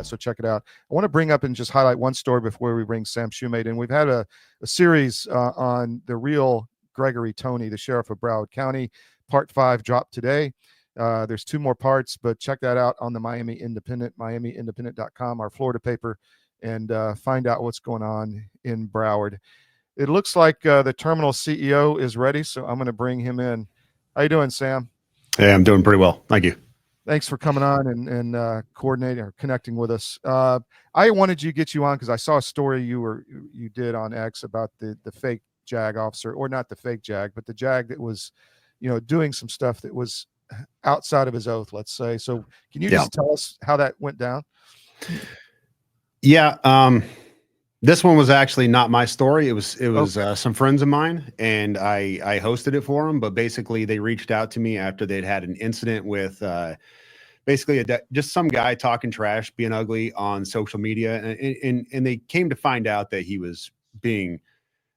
so check it out. I want to bring up and just highlight one story before we bring Sam Shoemate in. We've had a series on the real Gregory Toney, the sheriff of Broward County. Part 5 dropped today. There's 2 more parts, but check that out on the Miami Independent, miamiindependent.com, our Florida paper, and find out what's going on in Broward. It looks like the Terminal CEO is ready, so I'm going to bring him in. How you doing, Sam? Hey, I'm doing pretty well. Thank you. Thanks for coming on and coordinating or connecting with us. I wanted to get you on because I saw a story you did on X about the fake JAG officer, or not the fake JAG, but the JAG that was, doing some stuff that was outside of his oath, let's say. So can you just tell us how that went down? Yeah. This one was actually not my story. It was okay. Some friends of mine, and I hosted it for them. But basically, they reached out to me after they'd had an incident with basically just some guy talking trash, being ugly on social media, and they came to find out that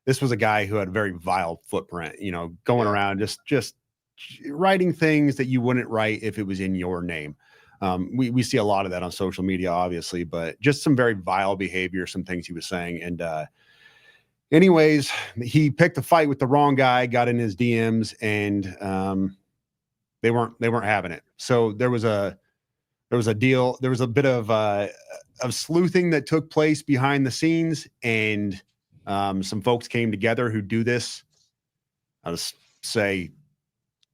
this was a guy who had a very vile footprint. Going around just writing things that you wouldn't write if it was in your name. We see a lot of that on social media, obviously, but just some very vile behavior, some things he was saying. And anyways, he picked a fight with the wrong guy, got in his DMs, and they weren't having it. So there was a deal. There was a bit of sleuthing that took place behind the scenes, and some folks came together who do this, I'll just say,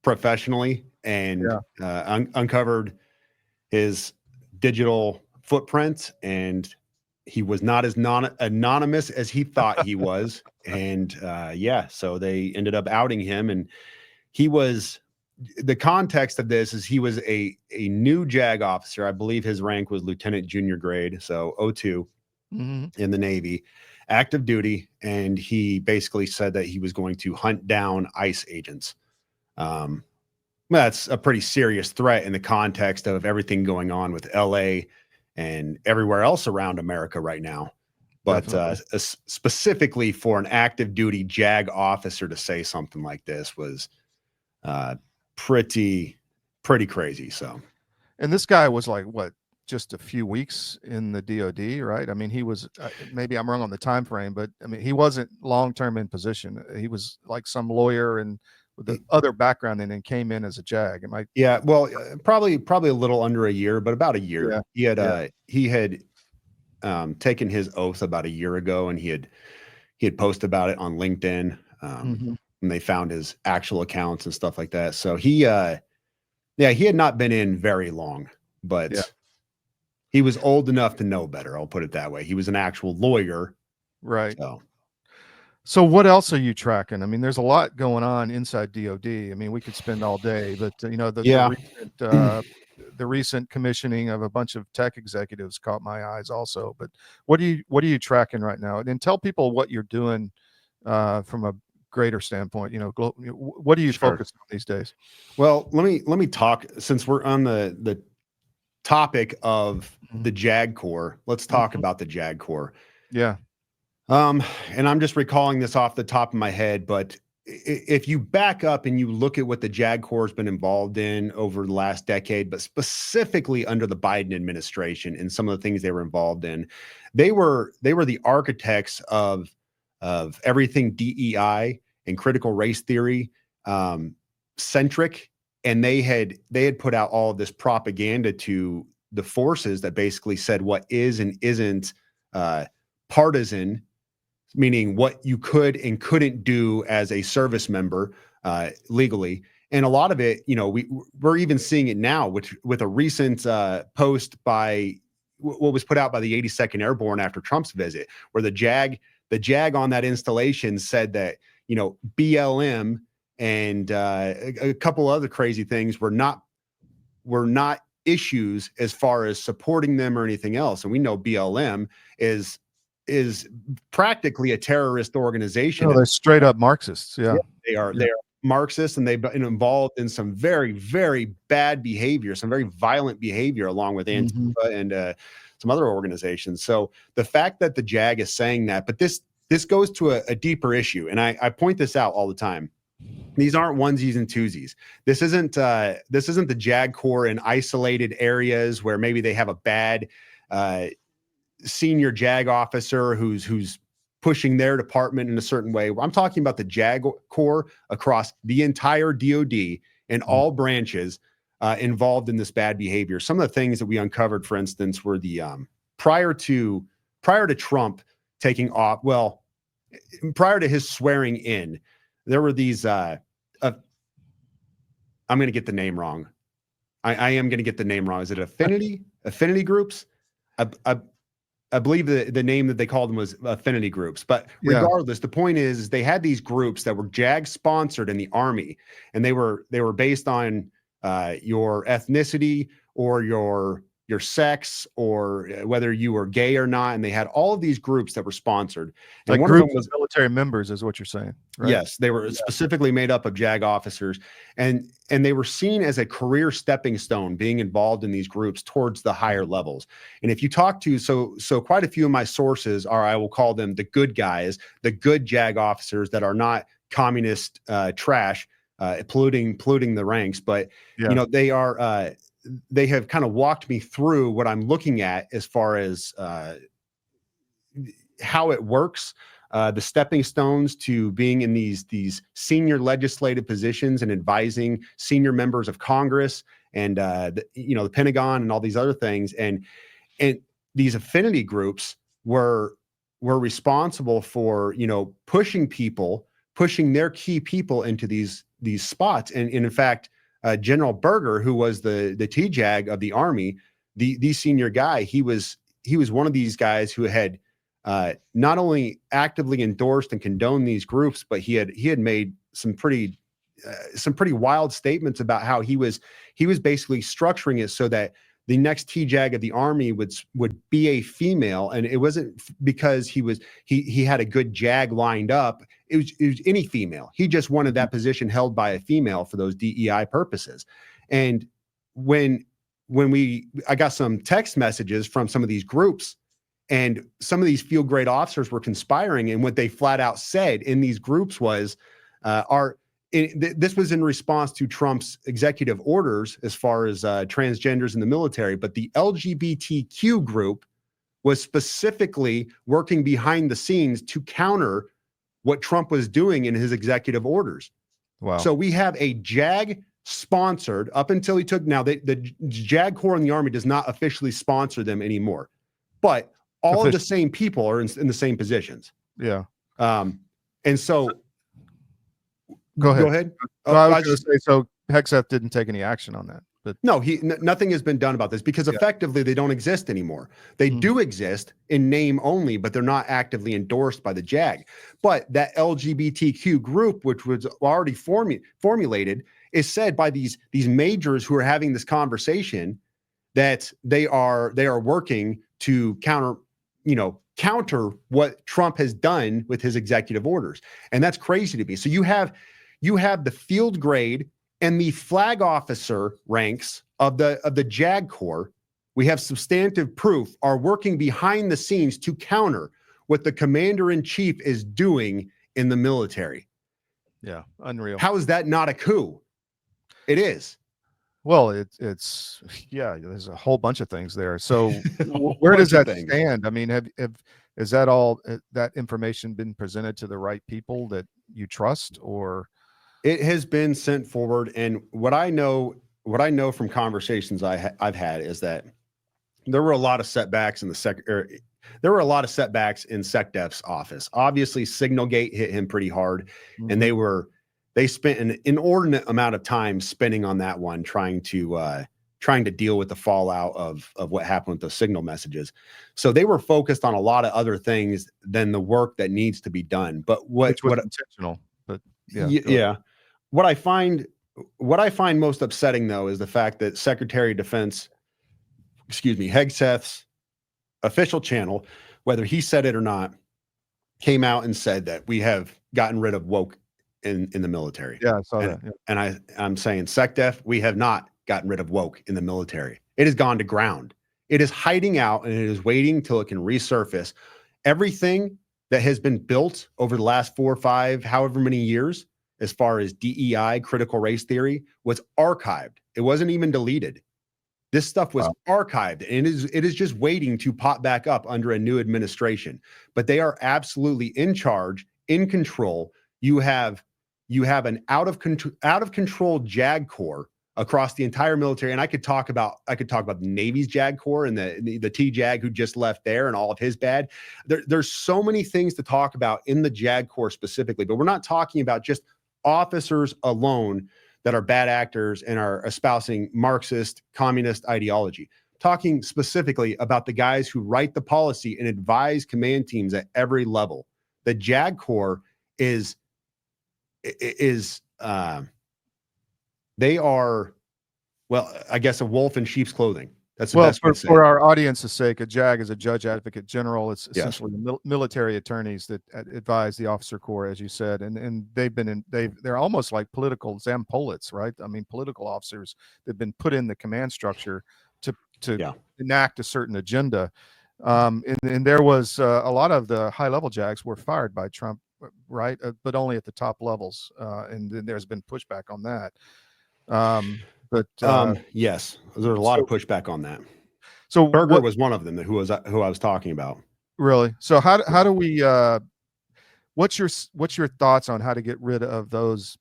professionally, and uncovered his digital footprint, and he was not as anonymous as he thought he was. And so they ended up outing him, and the context of this is he was a new JAG officer. I believe his rank was lieutenant junior grade, so 02 in the Navy, active duty, and he basically said that he was going to hunt down ICE agents. That's a pretty serious threat in the context of everything going on with LA and everywhere else around America right now. But specifically for an active duty JAG officer to say something like this was pretty crazy. So, and this guy was like, what, just a few weeks in the DOD, right? I mean, he was, maybe I'm wrong on the time frame, but I mean, he wasn't long-term in position. He was like some lawyer and with the other background, and then came in as a JAG. Well, probably a little under a year, but about a year. Yeah. He had taken his oath about a year ago, and he had posted about it on LinkedIn. And they found his actual accounts and stuff like that. So he had not been in very long, but he was old enough to know better. I'll put it that way. He was an actual lawyer. Right. So what else are you tracking? I mean, there's a lot going on inside DOD. I mean, we could spend all day, but the recent commissioning of a bunch of tech executives caught my eyes also. But what are you tracking right now? And tell people what you're doing from a greater standpoint. What are you focused on these days? Well, let me talk, since we're on the topic of the JAG Corps. Let's talk about the JAG Corps. Yeah. And I'm just recalling this off the top of my head, but if you back up and you look at what the JAG Corps has been involved in over the last decade, but specifically under the Biden administration and some of the things they were involved in, they were the architects of everything DEI and critical race theory centric, and they had put out all of this propaganda to the forces that basically said what is and isn't partisan, meaning what you could and couldn't do as a service member legally. And a lot of it, we're even seeing it now with a recent post by what was put out by the 82nd Airborne after Trump's visit, where the JAG on that installation said that, BLM and a couple other crazy things were not issues as far as supporting them or anything else. And we know BLM is practically a terrorist organization. No, they're straight up Marxists. Yeah, they are Marxists, and they've been involved in some very, very bad behavior, some very violent behavior, along with Antifa and some other organizations. So the fact that the JAG is saying that, but this goes to a deeper issue, and I point this out all the time. These aren't onesies and twosies. This isn't the JAG Corps in isolated areas where maybe they have a bad senior JAG officer who's pushing their department in a certain way. I'm talking about the JAG Corps across the entire DoD and all branches involved in this bad behavior. Some of the things that we uncovered, for instance, were the prior to Trump taking off. Well, prior to his swearing in, there were these. I'm going to get the name wrong. I am going to get the name wrong. Is it affinity groups? I believe the name that they called them was affinity groups. But regardless, the point is they had these groups that were JAG sponsored in the Army, and they were based on your ethnicity or your sex or whether you were gay or not. And they had all of these groups that were sponsored. And like one groups of them was military members, is what you're saying, right? Yes, they were specifically made up of JAG officers, and they were seen as a career stepping stone, being involved in these groups towards the higher levels. And if you talk to so quite a few of my sources are, I will call them the good guys, the good JAG officers that are not communist trash, polluting the ranks, but you know, they are. They have kind of walked me through what I'm looking at as far as how it works, the stepping stones to being in these senior legislative positions and advising senior members of Congress and the Pentagon and all these other things. And these affinity groups were responsible for, pushing their key people into these spots. And in fact, General Berger, who was the TJAG of the Army, the senior guy, he was one of these guys who had not only actively endorsed and condoned these groups, but he had made some pretty wild statements about how he was basically structuring it so that the next TJAG of the Army would be a female, and it wasn't because he had a good JAG lined up. It was any female. He just wanted that position held by a female for those DEI purposes. And when I got some text messages from some of these groups, and some of these field grade officers were conspiring, and what they flat out said in these groups was, this was in response to Trump's executive orders as far as transgenders in the military, but the LGBTQ group was specifically working behind the scenes to counter what Trump was doing in his executive orders. Wow. So we have a JAG sponsored up until he took, now the JAG Corps in the Army does not officially sponsor them anymore, but all of the same people are in the same positions. Yeah. And so Go ahead. Oh, I was going to say, so Hegseth didn't take any action on that, but no, nothing has been done about this because effectively they don't exist anymore. They do exist in name only, but they're not actively endorsed by the JAG. But that LGBTQ group, which was already formulated, is said by these majors who are having this conversation that they are working to counter what Trump has done with his executive orders. And that's crazy to me. So you have the field grade and the flag officer ranks of the JAG Corps. We have substantive proof are working behind the scenes to counter what the commander-in-chief is doing in the military. Yeah, unreal. How is that not a coup? It is. Well, it's there's a whole bunch of things there. So where does that stand? I mean, is that all that information been presented to the right people that you trust, or it has been sent forward? And what I know from conversations I've had is that there were a lot of setbacks in there were a lot of setbacks in SecDef's office. Obviously, Signalgate hit him pretty hard, and they spent an inordinate amount of time spending on that one, trying to deal with the fallout of what happened with those signal messages. So they were focused on a lot of other things than the work that needs to be done. But which was intentional. But what I find most upsetting, though, is the fact that Secretary of Defense, Hegseth's official channel, whether he said it or not, came out and said that we have gotten rid of woke in the military. Yeah, I saw that. Yeah. And I'm saying, SecDef, we have not gotten rid of woke in the military. It has gone to ground. It is hiding out, and it is waiting till it can resurface. Everything that has been built over the last 4 or 5, however many years, as far as DEI, critical race theory, was archived. It wasn't even deleted. This stuff was archived, and it is just waiting to pop back up under a new administration. But they are absolutely in charge, in control. You have an out of control JAG Corps across the entire military. And I could talk about the Navy's JAG Corps and the TJAG who just left there and all of his bad. There's so many things to talk about in the JAG Corps specifically, but we're not talking about just officers alone that are bad actors and are espousing Marxist, communist ideology. Talking specifically about the guys who write the policy and advise command teams at every level. The JAG Corps is they are, well, I guess a wolf in sheep's clothing. That's the best way to say for it. our audience's sake, a JAG is a Judge Advocate General. It's essentially military attorneys that advise the officer corps, as you said, and they're almost like political Zampolits, right? I mean, political officers that've been put in the command structure to enact a certain agenda. And there was a lot of the high level JAGs were fired by Trump, right? But only at the top levels, and then there's been pushback on that. Yes, there's a lot of pushback on that. So Berger was one of them who I was talking about. Really? So how do we? What's your thoughts on how to get rid of those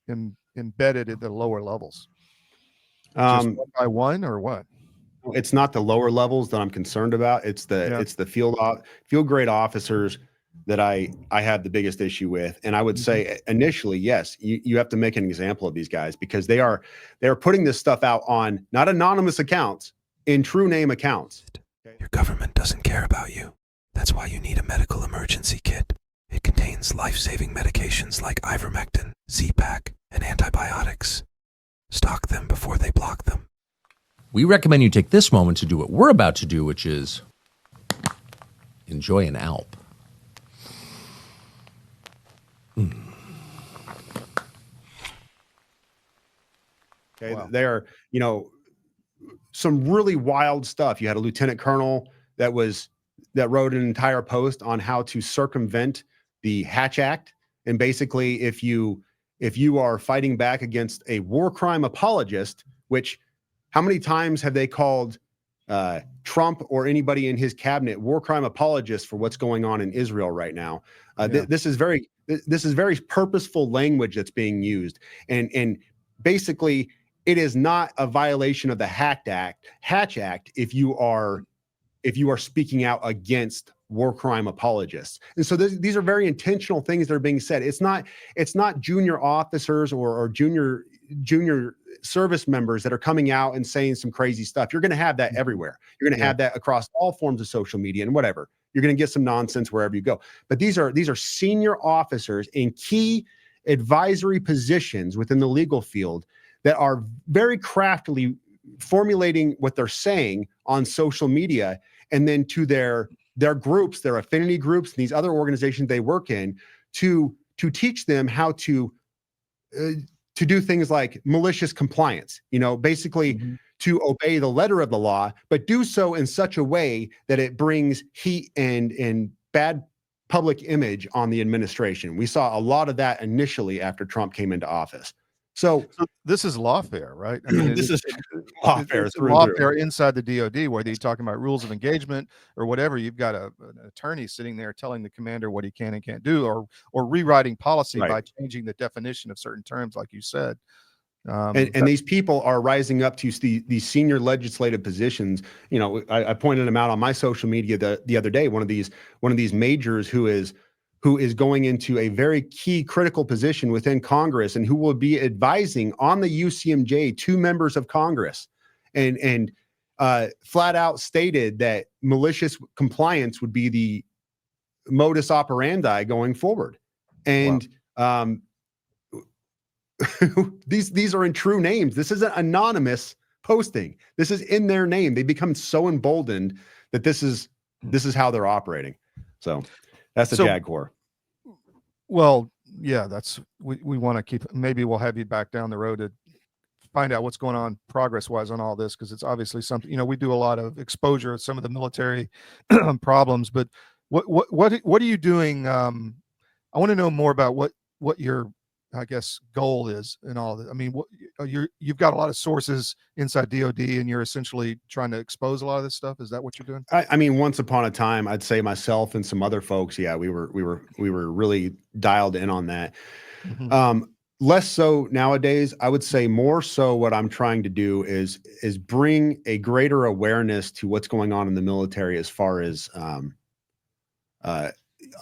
embedded at the lower levels? Just one by one, or what? It's not the lower levels that I'm concerned about. It's the field grade officers that I have the biggest issue with. And I would say initially, yes, you have to make an example of these guys, because they're putting this stuff out on not anonymous accounts, in true name accounts. Your government doesn't care about you. That's why you need a medical emergency kit. It contains life-saving medications like ivermectin, Z-Pak, and antibiotics. Stock them before they block them. We recommend you take this moment to do what we're about to do, which is enjoy an Alp. Okay, wow. They are, some really wild stuff. You had a lieutenant colonel that wrote an entire post on how to circumvent the Hatch Act. And basically, if you are fighting back against a war crime apologist, which how many times have they called Trump or anybody in his cabinet war crime apologists for what's going on in Israel right now? This is very purposeful language that's being used, and basically it is not a violation of the Hatch Act if you are speaking out against war crime apologists. And so these are very intentional things that are being said. It's not junior officers or junior service members that are coming out and saying some crazy stuff. You're going to have that everywhere. You're going to have that across all forms of social media and whatever. You're going to get some nonsense wherever you go. But these are senior officers in key advisory positions within the legal field that are very craftily formulating what they're saying on social media, and then to their groups, their affinity groups, and these other organizations they work in, to teach them how to do things like malicious compliance, basically to obey the letter of the law, but do so in such a way that it brings heat and bad public image on the administration. We saw a lot of that initially after Trump came into office. So this is lawfare, right? I mean, this is lawfare. It's lawfare inside the DOD, whether you're talking about rules of engagement or whatever. You've got an attorney sitting there telling the commander what he can and can't do, or rewriting policy by changing the definition of certain terms, like you said. And these people are rising up to these senior legislative positions. I pointed them out on my social media the other day. One of these majors who is going into a very key critical position within Congress, and who will be advising on the UCMJ to members of Congress, and flat out stated that malicious compliance would be the modus operandi going forward. And these are in true names. This isn't anonymous posting. This is in their name. They become so emboldened that this is how they're operating. So that's the JAG Corps. Well, yeah, we want to keep. Maybe we'll have you back down the road to find out what's going on progress-wise on all this, because it's obviously something. We do a lot of exposure of some of the military problems. But what are you doing? I want to know more about what you're I guess, goal is in all this? I mean, you've got a lot of sources inside DoD, and you're essentially trying to expose a lot of this stuff. Is that what you're doing? I mean, once upon a time, I'd say myself and some other folks, yeah, we were really dialed in on that. Mm-hmm. Less so nowadays. I would say more so what I'm trying to do is bring a greater awareness to what's going on in the military as far as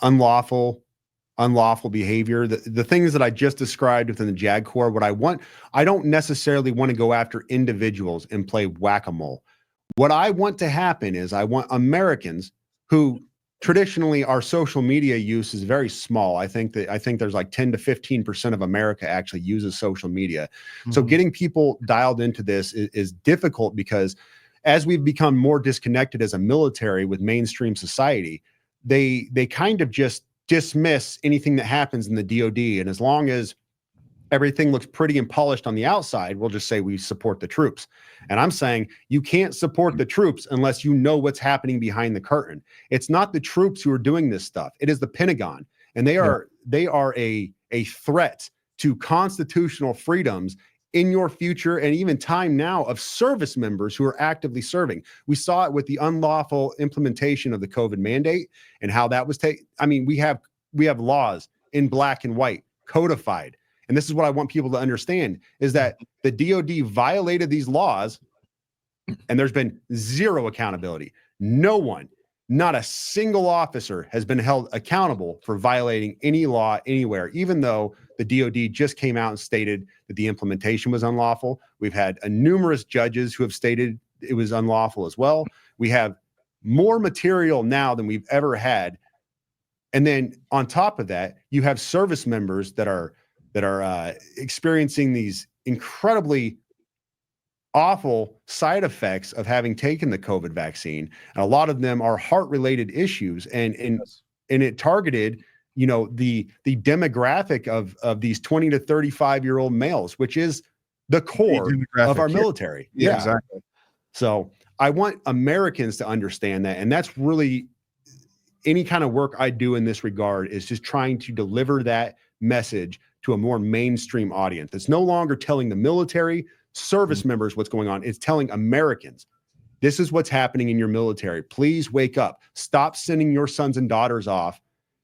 unlawful behavior, the things that I just described within the JAG Corps. I don't necessarily want to go after individuals and play whack-a-mole. What I want to happen is I want Americans who traditionally our social media use is very small. I think there's like 10 to 15% of America actually uses social media. Mm-hmm. So getting people dialed into this is difficult, because as we've become more disconnected as a military with mainstream society, they kind of just dismiss anything that happens in the DoD. And as long as everything looks pretty and polished on the outside, we'll just say we support the troops. And I'm saying you can't support the troops unless you know what's happening behind the curtain. It's not the troops who are doing this stuff. It is the Pentagon. And they are a threat to constitutional freedoms in your future and even time now of service members who are actively serving. We saw it with the unlawful implementation of the COVID mandate and how that was taken. I mean, we have laws in black and white codified. And this is what I want people to understand, is that the DoD violated these laws and there's been zero accountability. No one, not a single officer has been held accountable for violating any law anywhere, even though the DoD just came out and stated that the implementation was unlawful. We've had numerous judges who have stated it was unlawful as well. We have more material now than we've ever had. And then on top of that, you have service members that are experiencing these incredibly awful side effects of having taken the COVID vaccine. And a lot of them are heart-related issues, and it targeted, you know, the demographic of these 20 to 35-year-old males, which is the core of our military. Yeah, exactly. So I want Americans to understand that. And that's really any kind of work I do in this regard, is just trying to deliver that message to a more mainstream audience. It's no longer telling the military service members what's going on. It's telling Americans, this is what's happening in your military. Please wake up. Stop sending your sons and daughters off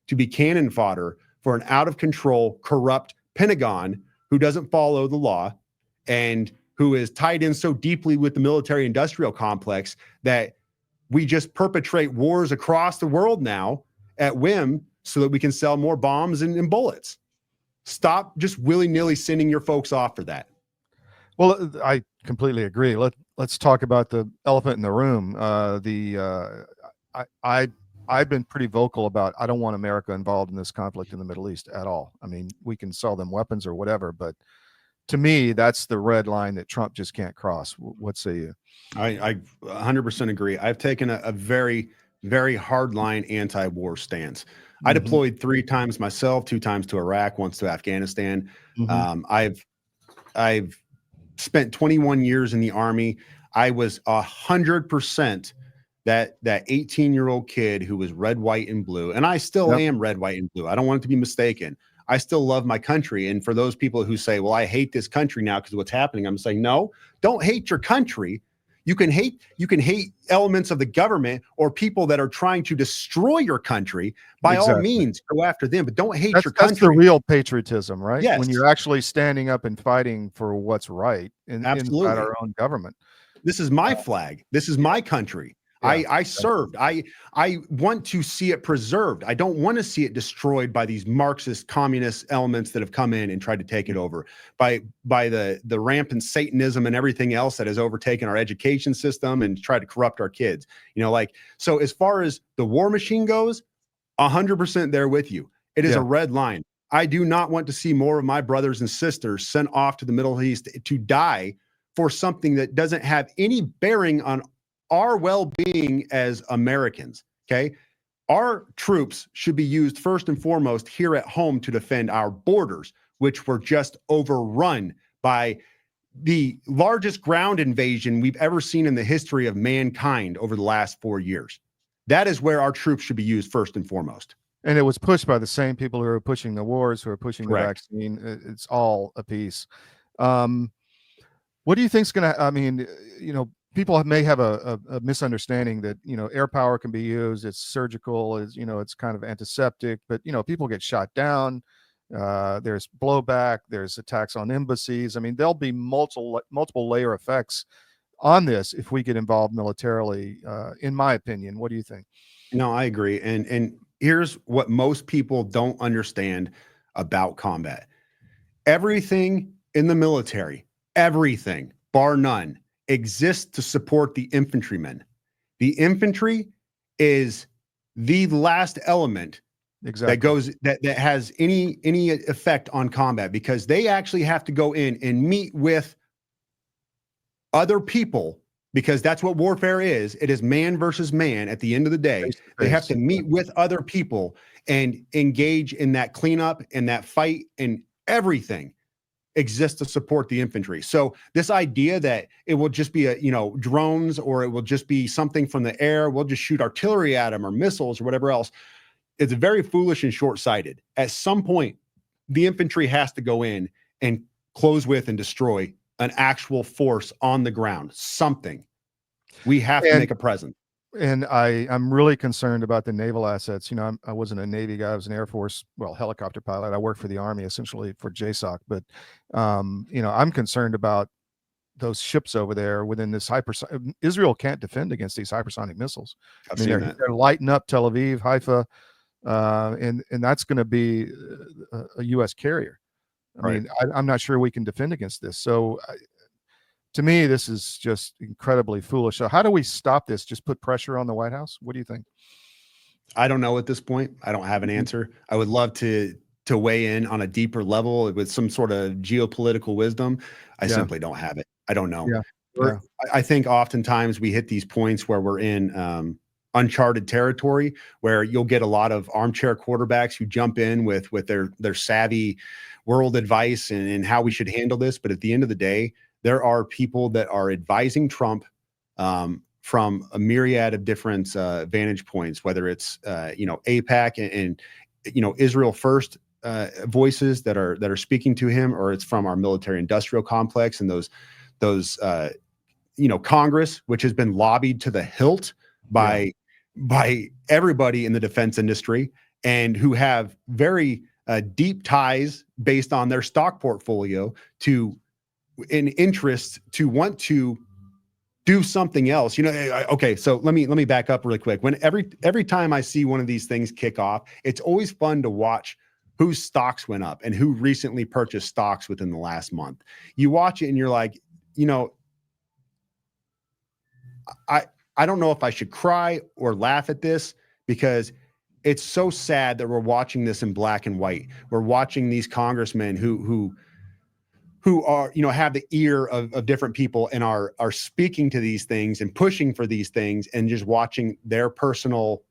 to be cannon fodder for an out of control, corrupt Pentagon who doesn't follow the law and who is tied in so deeply with the military industrial complex that we just perpetrate wars across the world now at whim so that we can sell more bombs and bullets. Stop just willy-nilly sending your folks off for that. Well, I completely agree. Let's talk about the elephant in the room. I've been pretty vocal about, I don't want America involved in this conflict in the Middle East at all. I mean, we can sell them weapons or whatever, but to me, that's the red line that Trump just can't cross. What say you? I 100% agree. I've taken a very, very hardline anti-war stance. I deployed 3 times myself, 2 times to Iraq, once to Afghanistan. I've spent 21 years in the Army. I was 100% that 18-year-old kid who was red, white, and blue. And I still am red, white, and blue. I don't want it to be mistaken. I still love my country. And for those people who say, well, I hate this country now because of what's happening, I'm saying, no, don't hate your country. You can hate elements of the government or people that are trying to destroy your country. By all means, go after them, but don't hate your country. That's the real patriotism, right? Yes. When you're actually standing up and fighting for what's right inside our own government. This is my flag. This is my country. Yeah, I served. I want to see it preserved. I don't want to see it destroyed by these Marxist communist elements that have come in and tried to take it over, by the rampant Satanism and everything else that has overtaken our education system and tried to corrupt our kids. You know, like, so as far as the war machine goes, 100% there with you. It is a red line. I do not want to see more of my brothers and sisters sent off to the Middle East to die for something that doesn't have any bearing on our well-being as Americans. Okay. Our troops should be used first and foremost here at home to defend our borders, which were just overrun by the largest ground invasion we've ever seen in the history of mankind over the last 4 years. That is where our troops should be used first and foremost. And it was pushed by the same people who are pushing the wars, who are pushing the Correct. vaccine. It's all a piece. What do you think's going to, I mean, people may have a misunderstanding that, air power can be used. It's surgical, it's kind of antiseptic, but, people get shot down. There's blowback. There's attacks on embassies. I mean, there'll be multiple layer effects on this if we get involved militarily, in my opinion. What do you think? No, I agree. And here's what most people don't understand about combat. Everything in the military, everything, bar none, exists to support the infantrymen. The infantry is the last element Exactly. that has any effect on combat, because they actually have to go in and meet with other people, because that's what warfare is. It is man versus man at the end of the day. Face to They have face. to meet with other people and engage in that cleanup and that fight, and everything exists to support the infantry. So this idea that it will just be drones, or it will just be something from the air, we'll just shoot artillery at them or missiles or whatever else, it's very foolish and short-sighted. At some point, the infantry has to go in and close with and destroy an actual force on the ground. Something. We have to make a presence. And I'm really concerned about the naval assets. I wasn't a Navy guy. I was an Air Force, helicopter pilot. I worked for the Army, essentially for JSOC. But, I'm concerned about those ships over there within this Israel can't defend against these hypersonic missiles. I've I mean, seen that. they're lighting up Tel Aviv, Haifa, and that's going to be a U.S. carrier. I Right. mean, I'm not sure we can defend against this. So, to me, this is just incredibly foolish. So, how do we stop this? Just put pressure on the White House? What do you think? I don't know at this point. I don't have an answer. I would love to weigh in on a deeper level with some sort of geopolitical wisdom. I Yeah. simply don't have it. I don't know. Yeah. Yeah. I think oftentimes we hit these points where we're in uncharted territory, where you'll get a lot of armchair quarterbacks who jump in with their savvy world advice and how we should handle this. But at the end of the day, there are people that are advising Trump from a myriad of different vantage points, whether it's AIPAC and Israel First voices that are speaking to him, or it's from our military industrial complex and those Congress, which has been lobbied to the hilt by everybody in the defense industry, and who have very deep ties based on their stock portfolio to an interest to want to do something else. Okay, so let me back up really quick. When every time I see one of these things kick off, it's always fun to watch whose stocks went up and who recently purchased stocks within the last month. You watch it and you're like, I don't know if I should cry or laugh at this, because it's so sad that we're watching this in black and white. We're watching these congressmen who are, have the ear of different people and are speaking to these things and pushing for these things, and just watching their personal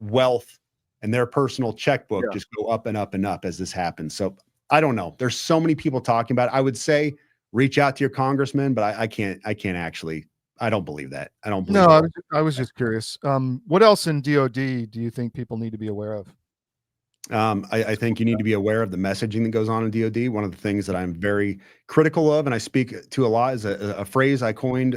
wealth and their personal checkbook just go up and up and up as this happens. So I don't know. There's so many people talking about it. I would say reach out to your congressman, but I can't actually. I don't believe that. I don't believe No, that. I was just curious. What else in DoD do you think people need to be aware of? I think you need to be aware of the messaging that goes on in DoD. One of the things that I'm very critical of, and I speak to a lot, is a phrase I coined,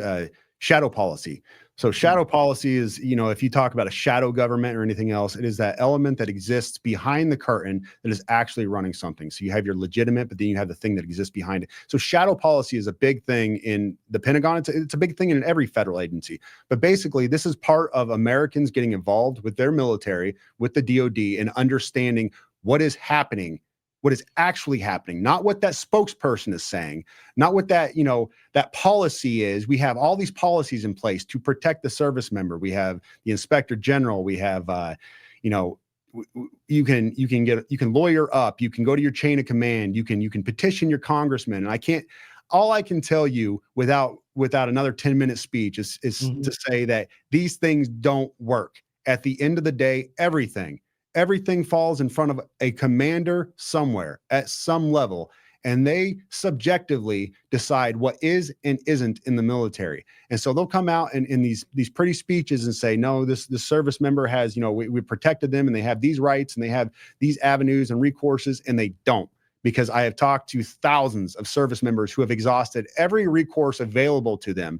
shadow policy. So shadow policy is, if you talk about a shadow government or anything else, it is that element that exists behind the curtain that is actually running something. So you have your legitimate, but then you have the thing that exists behind it. So shadow policy is a big thing in the Pentagon. It's a big thing in every federal agency. But basically, this is part of Americans getting involved with their military, with the DoD, and understanding what is happening, what is actually happening, not what that spokesperson is saying, not what that, that policy is. We have all these policies in place to protect the service member. We have the inspector general. We have, you can lawyer up, you can go to your chain of command, you can petition your congressman. And all I can tell you without another 10-minute speech is to say that these things don't work. At the end of the day, everything falls in front of a commander somewhere at some level. and they subjectively decide what is and isn't in the military. And so they'll come out and in these pretty speeches and say, no, this service member has, you know, we protected them and they have these rights and they have these avenues and recourses, and they don't. Because I have talked to thousands of service members who have exhausted every recourse available to them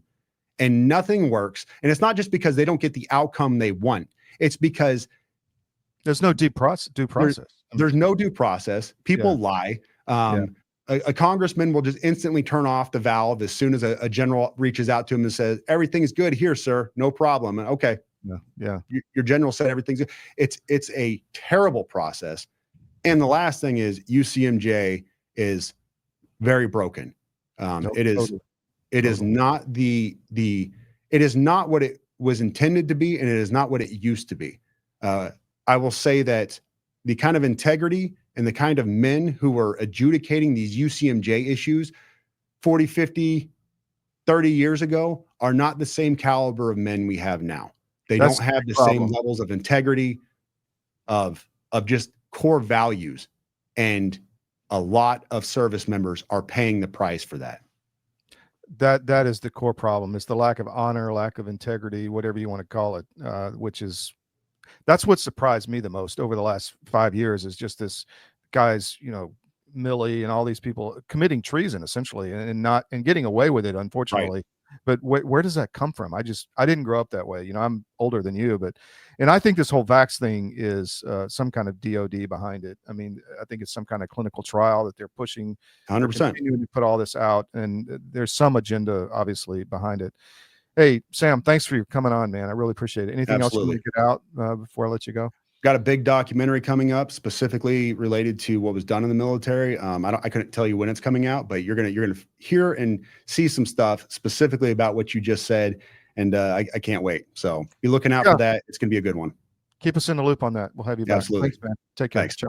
and nothing works. And it's not just because they don't get the outcome they want. It's because there's no due process. There's no due process. People lie. A congressman will just instantly turn off the valve as soon as a general reaches out to him and says, everything's good here, sir. No problem. And okay. Your general said everything's good. It's a terrible process. And the last thing is UCMJ is very broken. It is not it is not what it was intended to be, and it is not what it used to be. I will say that the kind of integrity and the kind of men who were adjudicating these UCMJ issues 40, 50, 30 years ago are not the same caliber of men we have now. They don't have the same levels of integrity, of just core values, and a lot of service members are paying the price for that. That is the core problem. It's the lack of honor, lack of integrity, whatever you want to call it, that's what surprised me the most over the last 5 years, is just this guys, you know, Milley and all these people committing treason essentially and getting away with it, unfortunately. Right. But where does that come from? I didn't grow up that way. You know, I'm older than you, and I think this whole vax thing is some kind of DOD behind it. I mean, I think it's some kind of clinical trial that they're pushing. 100%. Continuing to put all this out, and there's some agenda obviously behind it. Hey, Sam, thanks for coming on, man. I really appreciate it. Anything else you want to get out before I let you go? Got a big documentary coming up specifically related to what was done in the military. I couldn't tell you when it's coming out, but you're gonna hear and see some stuff specifically about what you just said, and I can't wait. So be looking out for that. It's gonna be a good one. Keep us in the loop on that. We'll have you back. Absolutely. Thanks, man. Take care. Thanks. Ciao.